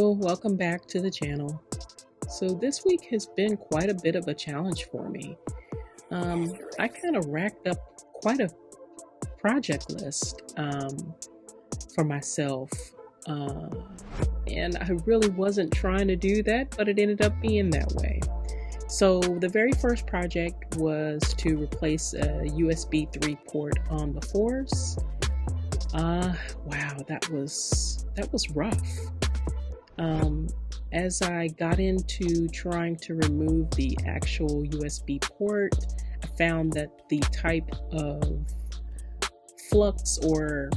Hello, welcome back to the channel. So this week has been quite a bit of a challenge for me. I kind of racked up quite a project list for myself. Uh, and I really wasn't trying to do that, but it ended up being that way. So the very first project was to replace a USB 3 port on the Force. Wow, that was rough. As I got into trying to remove the actual USB port, I found that the type of flux or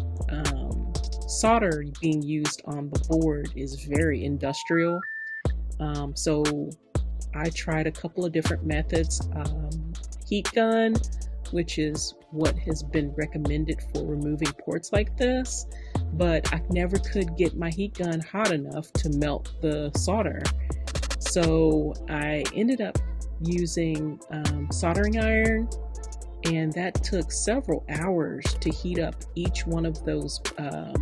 solder being used on the board is very industrial. So I tried a couple of different methods. Heat gun, which is what has been recommended for removing ports like this, but I never could get my heat gun hot enough to melt the solder. So I ended up using soldering iron, and that took several hours to heat up each one of those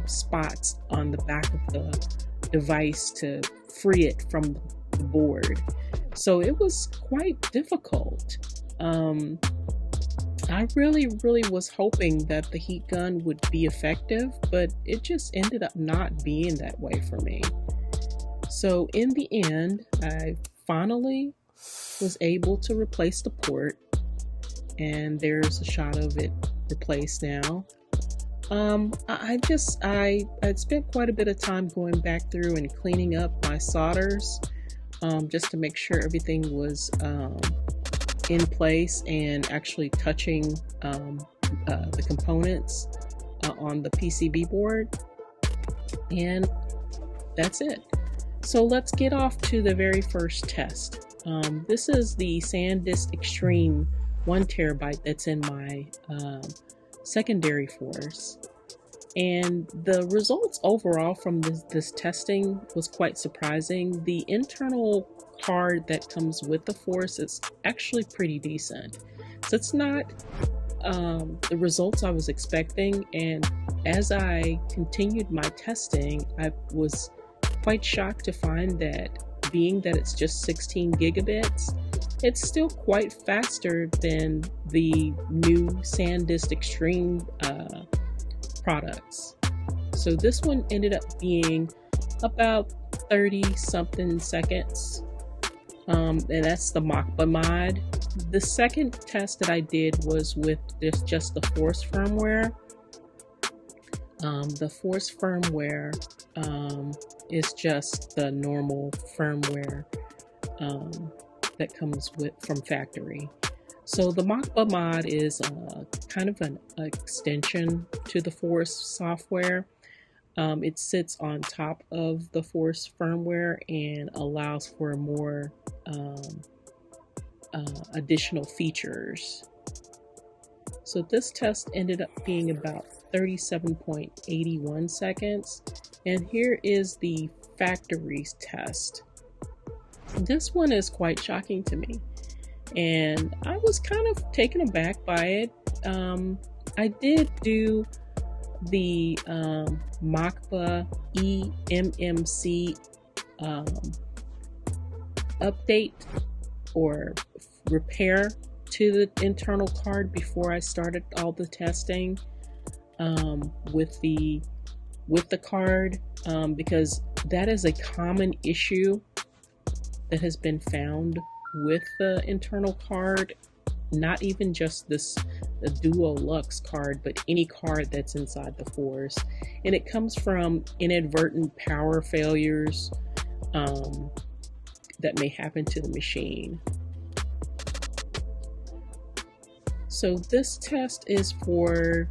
spots on the back of the device to free it from the board. So it was quite difficult. I really was hoping that the heat gun would be effective, but it just ended up not being that way for me. So in the end, I finally was able to replace the port, and there's a shot of it replaced now. I spent quite a bit of time going back through and cleaning up my solders, just to make sure everything was in place and actually touching the components on the PCB board, and that's it. So let's get off to the very first test. This is the SanDisk Extreme 1 terabyte that's in my secondary Force, and the results overall from this testing was quite surprising. The internal card that comes with the Force is actually pretty decent. So it's not the results I was expecting, and as I continued my testing, I was quite shocked to find that, being that it's just 16 gigabits, it's still quite faster than the new SanDisk Extreme products. So this one ended up being about 30 something seconds. And that's the Machba mod. The second test that I did was with just the Force firmware. The Force firmware is just the normal firmware that comes from factory. So the Machba mod is kind of an extension to the Force software. It sits on top of the Force firmware and allows for more additional features. So this test ended up being about 37.81 seconds, and here is the factory's test. This one is quite shocking to me, and I was kind of taken aback by it. I did do the Machba eMMC update or repair to the internal card before I started all the testing with the card, because that is a common issue that has been found with the internal card, not even just the Duolux card, but any card that's inside the Force. And it comes from inadvertent power failures that may happen to the machine. So this test is for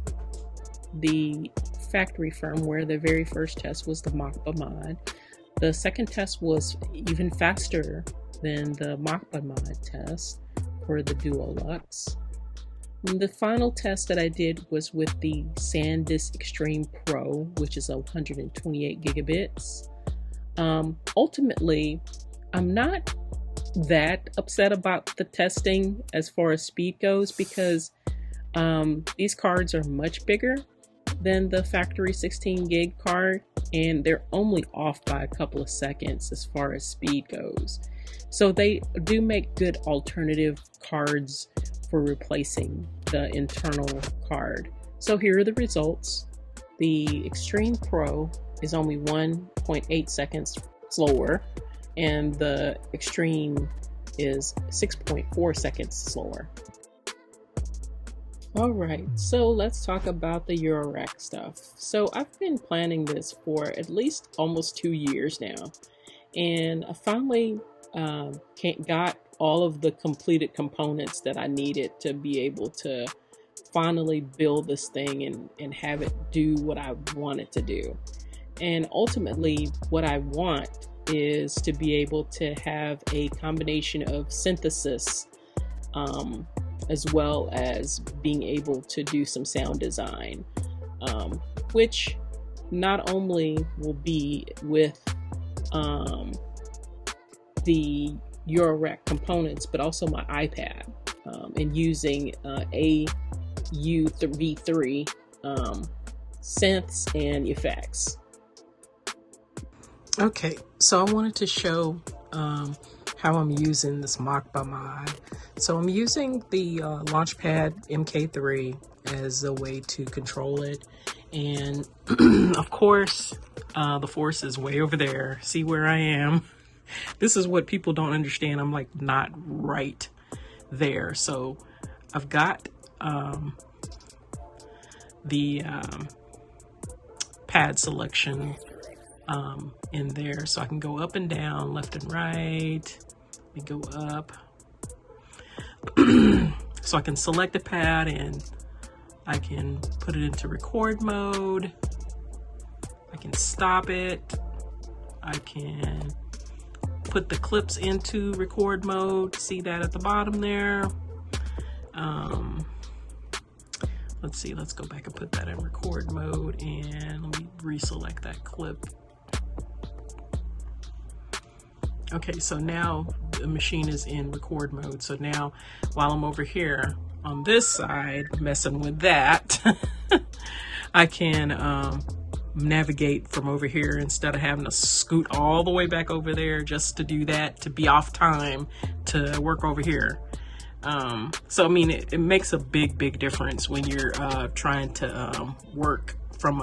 the factory firmware. The very first test was the Machba mod. The second test was even faster than the Machba mod test for the Duolux. And the final test that I did was with the SanDisk Extreme Pro, which is 128 gigabits. Ultimately, I'm not that upset about the testing as far as speed goes, because these cards are much bigger than the factory 16 gig card, and they're only off by a couple of seconds as far as speed goes. So they do make good alternative cards for replacing the internal card. So here are the results. The Extreme Pro is only 1.8 seconds slower, and the Extreme is 6.4 seconds slower. All right, so let's talk about the Eurorack stuff. So I've been planning this for at least almost 2 years now, and I finally got all of the completed components that I needed to be able to finally build this thing and have it do what I want it to do. And ultimately, what I want is to be able to have a combination of synthesis as well as being able to do some sound design, which not only will be with the Eurorack components, but also my iPad, and using AU-V3 synths and effects. Okay, so I wanted to show how I'm using this Machba mod. So I'm using the Launchpad MK3 as a way to control it. And of course, the force is way over there. See where I am? This is what people don't understand. I'm like not right there. So I've got the pad selection in there, so I can go up and down, left and right. Let me go up. So I can select a pad and I can put it into record mode. I can stop it. I can put the clips into record mode. See that at the bottom there. Let's see, let's go back and put that in record mode, and let me reselect that clip. Okay, so now the machine is in record mode. So now while I'm over here on this side messing with that, I can navigate from over here instead of having to scoot all the way back over there just to do that, to be off time to work over here. So I mean, it makes a big difference when you're trying to work from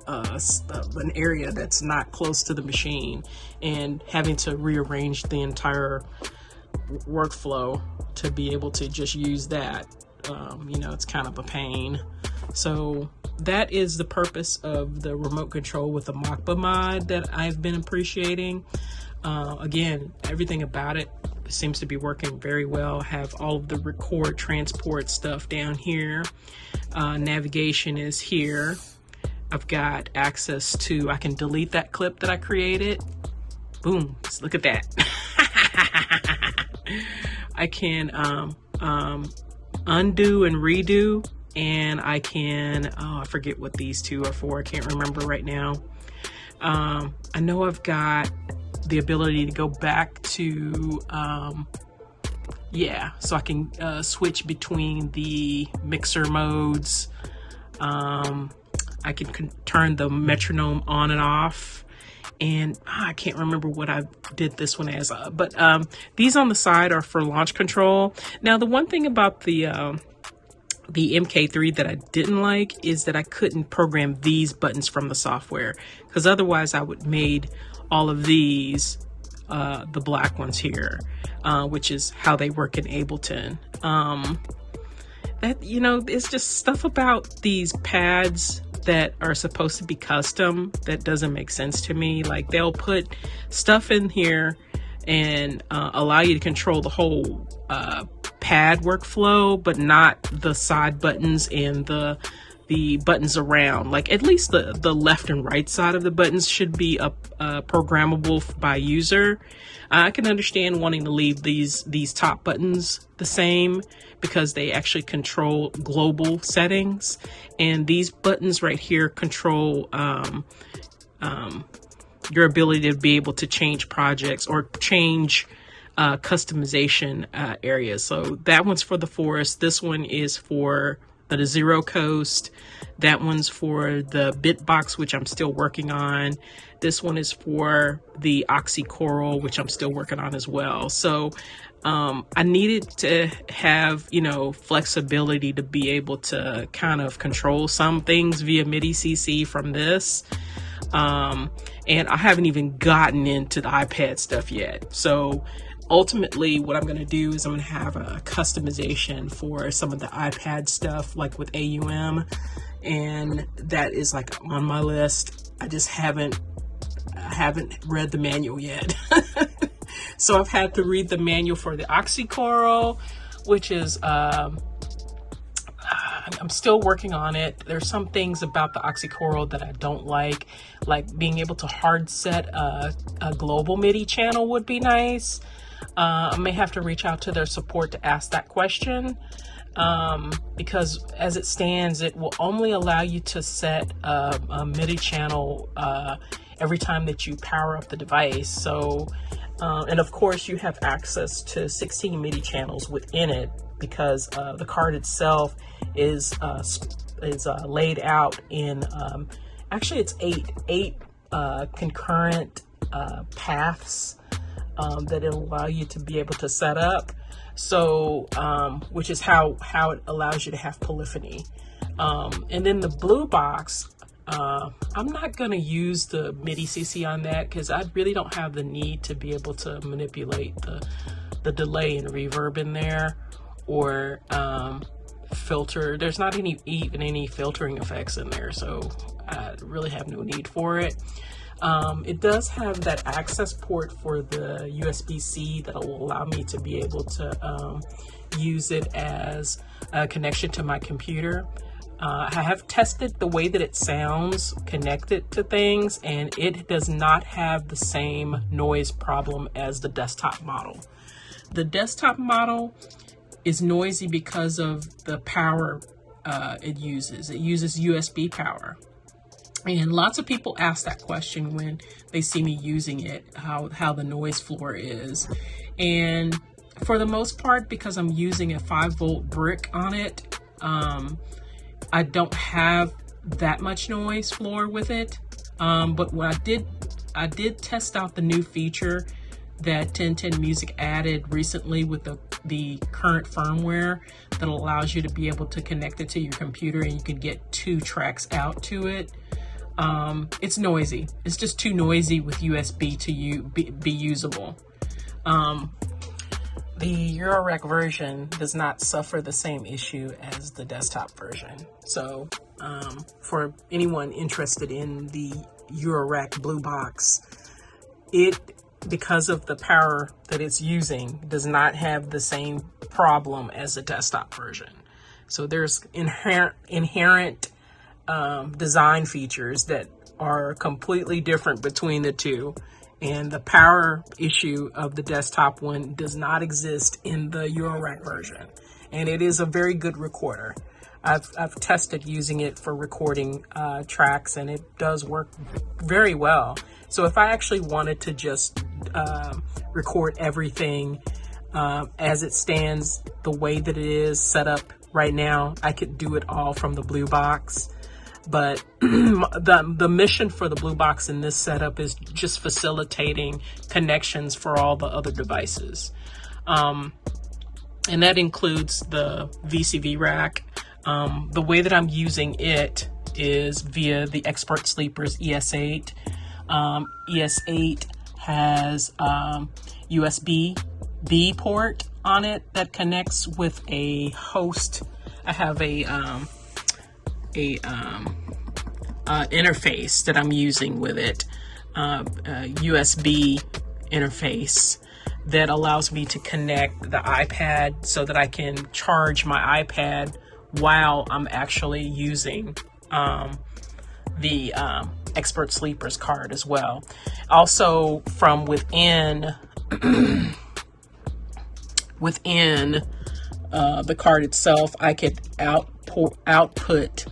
an area that's not close to the machine and having to rearrange the entire workflow to be able to just use that. You know, it's kind of a pain. So that is the purpose of the remote control with the Machba mod that I've been appreciating. Again, everything about it seems to be working very well. Have all of the record transport stuff down here. Navigation is here. I've got access to, I can delete that clip that I created. Boom, just look at that. I can undo and redo, and I can, oh, I forget what these two are for. I can't remember right now. I know I've got the ability to go back to, yeah, so I can switch between the mixer modes. I can turn the metronome on and off, and I can't remember what I did this one as, but these on the side are for launch control. Now, the one thing about the MK3 that I didn't like is that I couldn't program these buttons from the software, because otherwise I would made all of these the black ones here, which is how they work in Ableton. That, you know, it's just stuff about these pads that are supposed to be custom that doesn't make sense to me. Like, they'll put stuff in here and allow you to control the whole pad workflow, but not the side buttons and the buttons around. Like, at least the left and right side of the buttons should be programmable by user. I can understand wanting to leave these top buttons the same because they actually control global settings, and these buttons right here control your ability to be able to change projects or change customization areas. So that one's for the forest. This one is for the Zero Coast. That one's for the Bitbox, which I'm still working on. This one is for the Oxycoral, which I'm still working on as well. So I needed to have, flexibility to be able to kind of control some things via MIDI CC from this. And I haven't even gotten into the iPad stuff yet. So ultimately, what I'm going to do is I'm going to have a customization for some of the iPad stuff, like with AUM. And that is like on my list. I just haven't read the manual yet. So I've had to read the manual for the Oxycoral, which is, I'm still working on it. There's some things about the Oxycoral that I don't like being able to hard set a global MIDI channel would be nice. I may have to reach out to their support to ask that question. Because as it stands, it will only allow you to set a MIDI channel every time that you power up the device. So, and of course you have access to 16 MIDI channels within it, because the card itself is laid out in, actually it's eight concurrent paths that it'll allow you to be able to set up. So, which is how it allows you to have polyphony. And then the Blue Box, I'm not going to use the MIDI CC on that, because I really don't have the need to be able to manipulate the delay and reverb in there, or filter. There's not even any filtering effects in there, so I really have no need for it. It does have that access port for the USB-C that will allow me to be able to use it as a connection to my computer. I have tested the way that it sounds connected to things, and it does not have the same noise problem as the desktop model. The desktop model is noisy because of the power it uses. It uses USB power. And lots of people ask that question when they see me using it, how the noise floor is. And for the most part, because I'm using a 5-volt brick on it, I don't have that much noise floor with it. But what I did test out the new feature that 1010 Music added recently with the current firmware that allows you to be able to connect it to your computer, and you can get 2 tracks out to it. It's noisy. It's just too noisy with USB to be usable. The Eurorack version does not suffer the same issue as the desktop version. So for anyone interested in the Eurorack Blue Box, because of the power that it's using, does not have the same problem as the desktop version. So there's inherent design features that are completely different between the two, and the power issue of the desktop one does not exist in the Eurorack version, and it is a very good recorder. I've tested using it for recording tracks, and it does work very well. So if I actually wanted to just record everything as it stands, the way that it is set up right now, I could do it all from the Blue Box. But the mission for the Blue Box in this setup is just facilitating connections for all the other devices. And that includes the VCV rack. The way that I'm using it is via the Expert Sleepers ES8. ES8 has USB-B port on it that connects with a host. I have a interface that I'm using with it, a USB interface that allows me to connect the iPad so that I can charge my iPad while I'm actually using the Expert Sleepers card as well. Also, from within the card itself, I could output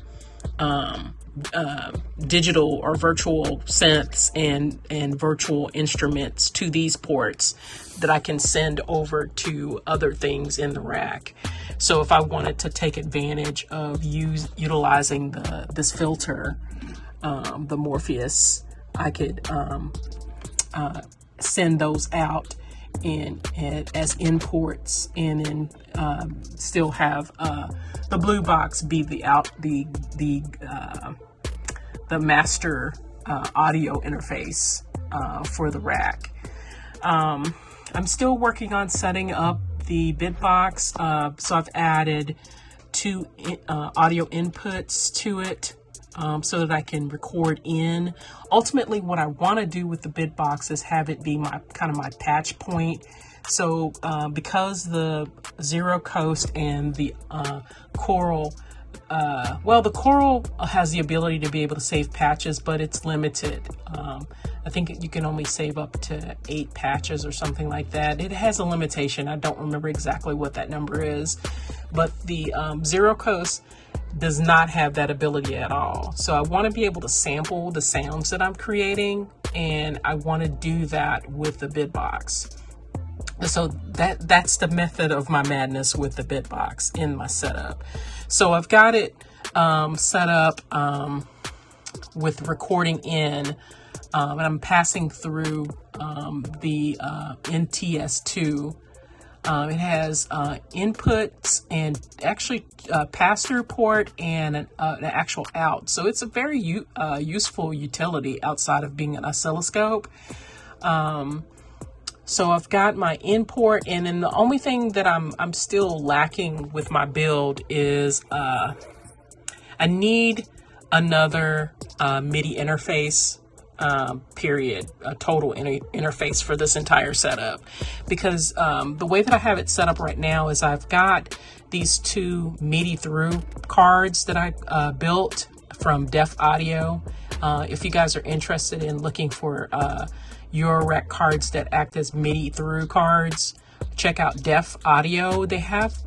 digital or virtual synths and virtual instruments to these ports that I can send over to other things in the rack. So if I wanted to take advantage of utilizing this filter, the Morpheus, I could send those out and as imports, and then still have the blue box be the master audio interface for the rack. I'm still working on setting up the Bitbox, so I've added 2 audio inputs to it, so that I can record in. Ultimately, what I want to do with the Bitbox is have it be my kind of my patch point. So because the Zero Coast and the Coral, the Coral has the ability to be able to save patches, but it's limited. I think you can only save up to 8 patches or something like that. It has a limitation. I don't remember exactly what that number is, but the Zero Coast does not have that ability at all. So I want to be able to sample the sounds that I'm creating, and I want to do that with the Bitbox. So that's the method of my madness with the Bitbox in my setup. So I've got it set up with recording in, and I'm passing through the NTS2. It has inputs and actually pass-through port and an actual out. So it's a very useful utility outside of being an oscilloscope. So I've got my import, and then the only thing that I'm still lacking with my build is I need another MIDI interface. Period, a total interface for this entire setup, because the way that I have it set up right now is I've got these 2 MIDI through cards that I built from Def Audio. If you guys are interested in looking for Eurorack cards that act as MIDI through cards, check out Def Audio. They have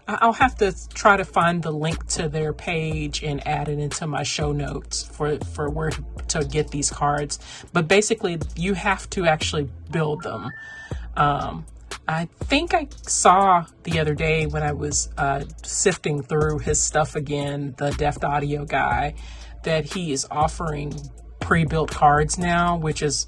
I'll have to try to find the link to their page and add it into my show notes for where to get these cards. But basically, you have to actually build them. I think I saw the other day when I was sifting through his stuff again, the Deft Audio guy, that he is offering pre-built cards now, which is...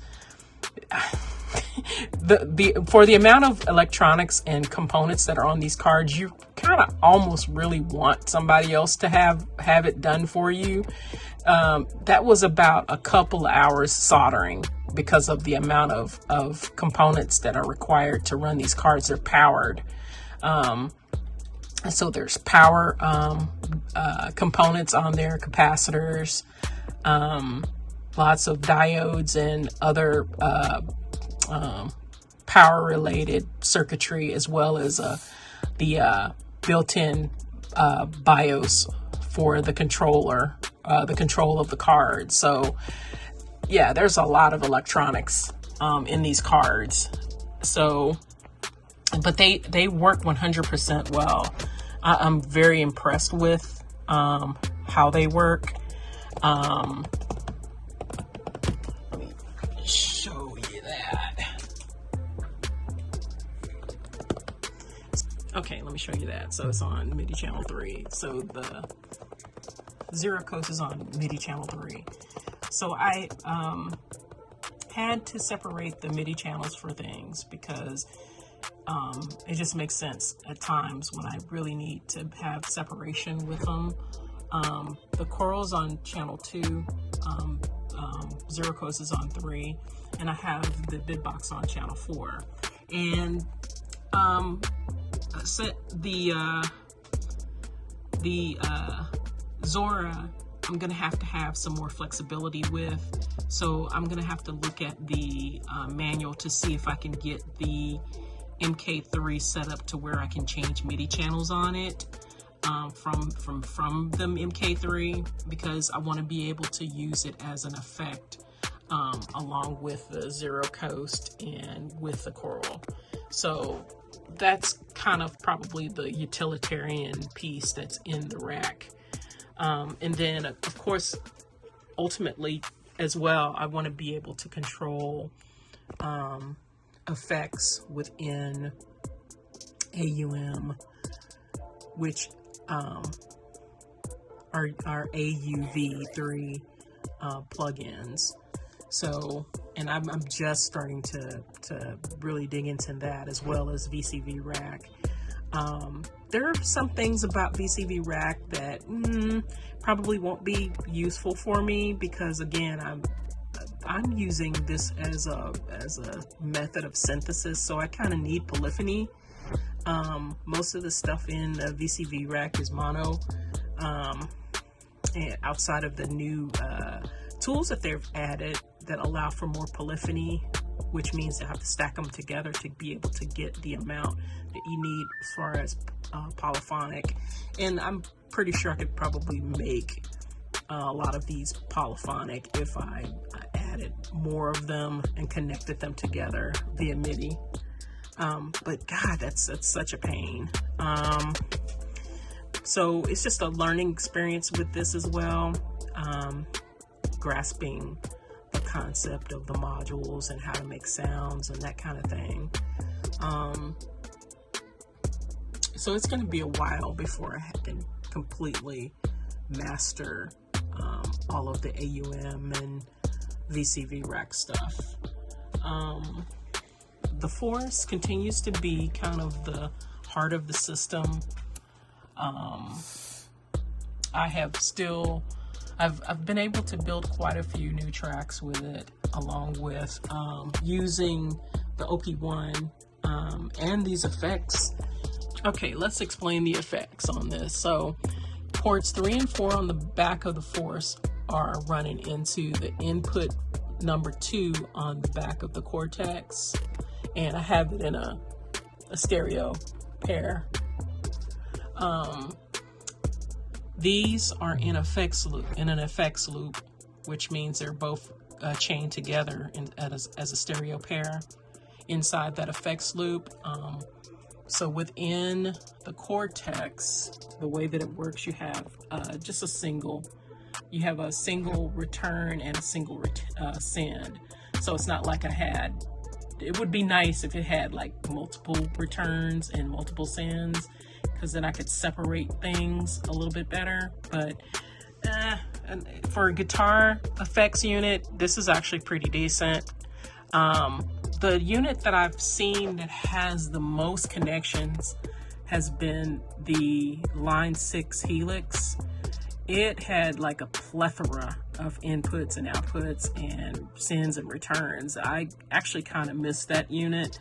for the amount of electronics and components that are on these cards, you kind of almost really want somebody else to have it done for you. That was about a couple of hours soldering because of the amount of components that are required to run these cards. They're powered. So there's power components on there, capacitors, lots of diodes and other power related circuitry, as well as the built-in BIOS for the controller, the control of the card. So yeah, there's a lot of electronics in these cards. So, but they work 100% well. I'm very impressed with how they work. Let me show you that. Okay, let me show you that. So it's on MIDI channel 3. So the Zero Coast is on MIDI channel 3. So I had to separate the MIDI channels for things because it just makes sense at times when I really need to have separation with them. The Coral's on channel 2, Zero Coast is on 3, and I have the Bitbox on channel 4. And the Zora, I'm going to have some more flexibility with. So I'm going to have to look at the manual to see if I can get the MK3 set up to where I can change MIDI channels on it from the MK3, because I want to be able to use it as an effect along with the Zero Coast and with the Coral. So that's kind of probably the utilitarian piece that's in the rack. And then of course, ultimately as well, I want to be able to control effects within AUM, which are AUV3 plugins. So, and I'm just starting to really dig into that, as well as VCV Rack. There are some things about VCV Rack that probably won't be useful for me, because again, I'm using this as a method of synthesis, so I kind of need polyphony. Most of the stuff in VCV Rack is mono, and outside of the new tools that they've added that allow for more polyphony, which means they have to stack them together to be able to get the amount that you need as far as polyphonic. And I'm pretty sure I could probably make a lot of these polyphonic if I added more of them and connected them together via MIDI. But God, that's such a pain. So it's just a learning experience with this as well, grasping the concept of the modules and how to make sounds and that kind of thing. So it's going to be a while before I can completely master all of the AUM and VCV Rack stuff. The Forest continues to be kind of the heart of the system. I've been able to build quite a few new tracks with it, along with using the OP1 and these effects. Okay, let's explain the effects on this. So ports 3 and 4 on the back of the Forest are running into the input number 2 on the back of the Cortex, and I have it in a stereo pair. These are in an effects loop, which means they're both chained together as a stereo pair inside that effects loop. So within the Cortex, the way that it works, you have just you have a single return and a single send. So it's not like it would be nice if it had like multiple returns and multiple sends, because then I could separate things a little bit better. But for a guitar effects unit, this is actually pretty decent. The unit that I've seen that has the most connections has been the Line 6 Helix. It had like a plethora of inputs and outputs and sends and returns. I actually kind of missed that unit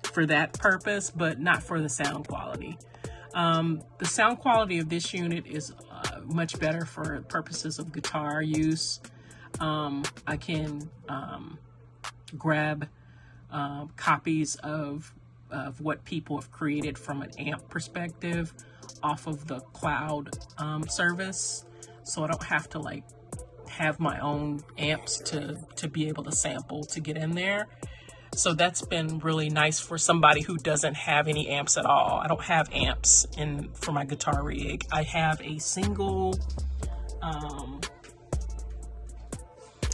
for that purpose, but not for the sound quality. The sound quality of this unit is much better for purposes of guitar use. I can grab copies of what people have created from an amp perspective off of the cloud service, so I don't have to like have my own amps to be able to sample to get in there. So that's been really nice for somebody who doesn't have any amps at all. I don't have amps for my guitar rig. I have a single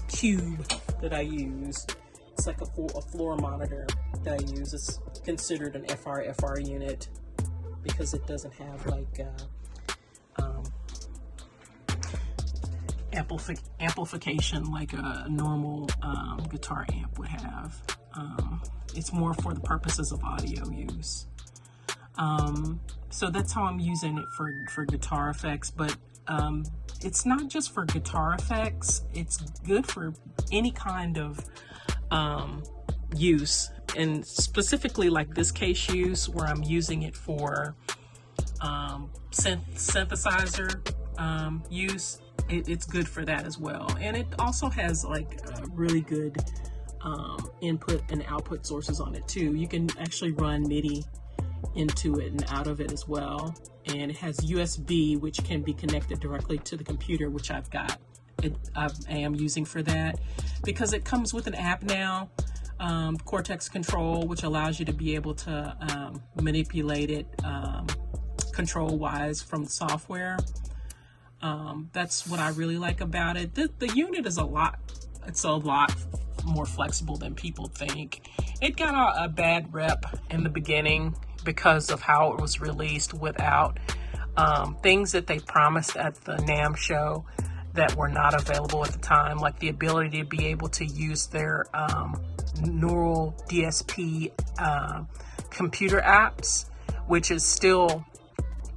cube that I use. It's like a floor monitor that I use. It's considered an FR unit because it doesn't have like amplification like a normal guitar amp would have. It's more for the purposes of audio use. So that's how I'm using it for guitar effects, but it's not just for guitar effects. It's good for any kind of use, and specifically like this case use where I'm using it for synthesizer use. It's good for that as well, and it also has like really good input and output sources on it too. You can actually run MIDI into it and out of it as well, and it has USB, which can be connected directly to the computer, which I've got. I am using for that because it comes with an app now, Cortex Control, which allows you to be able to manipulate it control wise from the software. That's what I really like about it. The unit is it's a lot more flexible than people think. It got a bad rep in the beginning because of how it was released without things that they promised at the NAMM show that were not available at the time, like the ability to be able to use their Neural DSP computer apps, which is still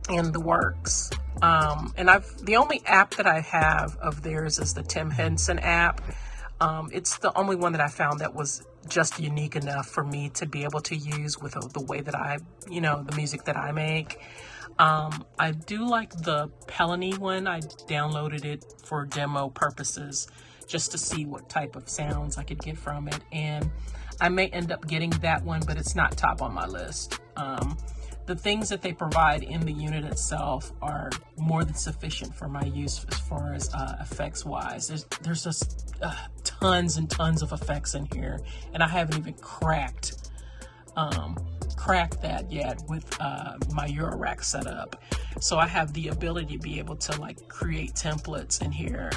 in the works. And the only app that I have of theirs is the Tim Henson app. It's the only one that I found that was just unique enough for me to be able to use with the way that the music that I make. I do like the Pelony one. I downloaded it for demo purposes just to see what type of sounds I could get from it. And I may end up getting that one, but it's not top on my list. The things that they provide in the unit itself are more than sufficient for my use as far as effects wise. There's just tons and tons of effects in here, and I haven't even cracked that yet with my Eurorack setup. So I have the ability to be able to like create templates in here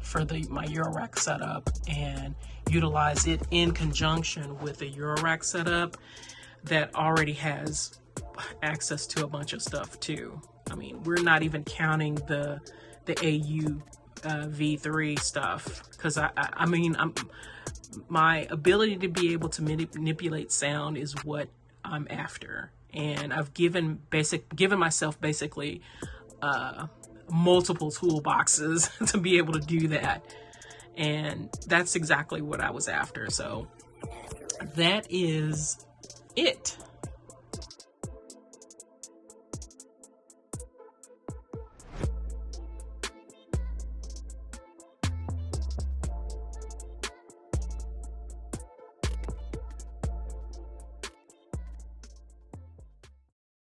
for my Eurorack setup and utilize it in conjunction with a Eurorack setup that already has access to a bunch of stuff too. I mean, we're not even counting the AU V3 stuff, because my ability to be able to manipulate sound is what I'm after, and I've given myself basically multiple toolboxes to be able to do that, and that's exactly what I was after. So that is it.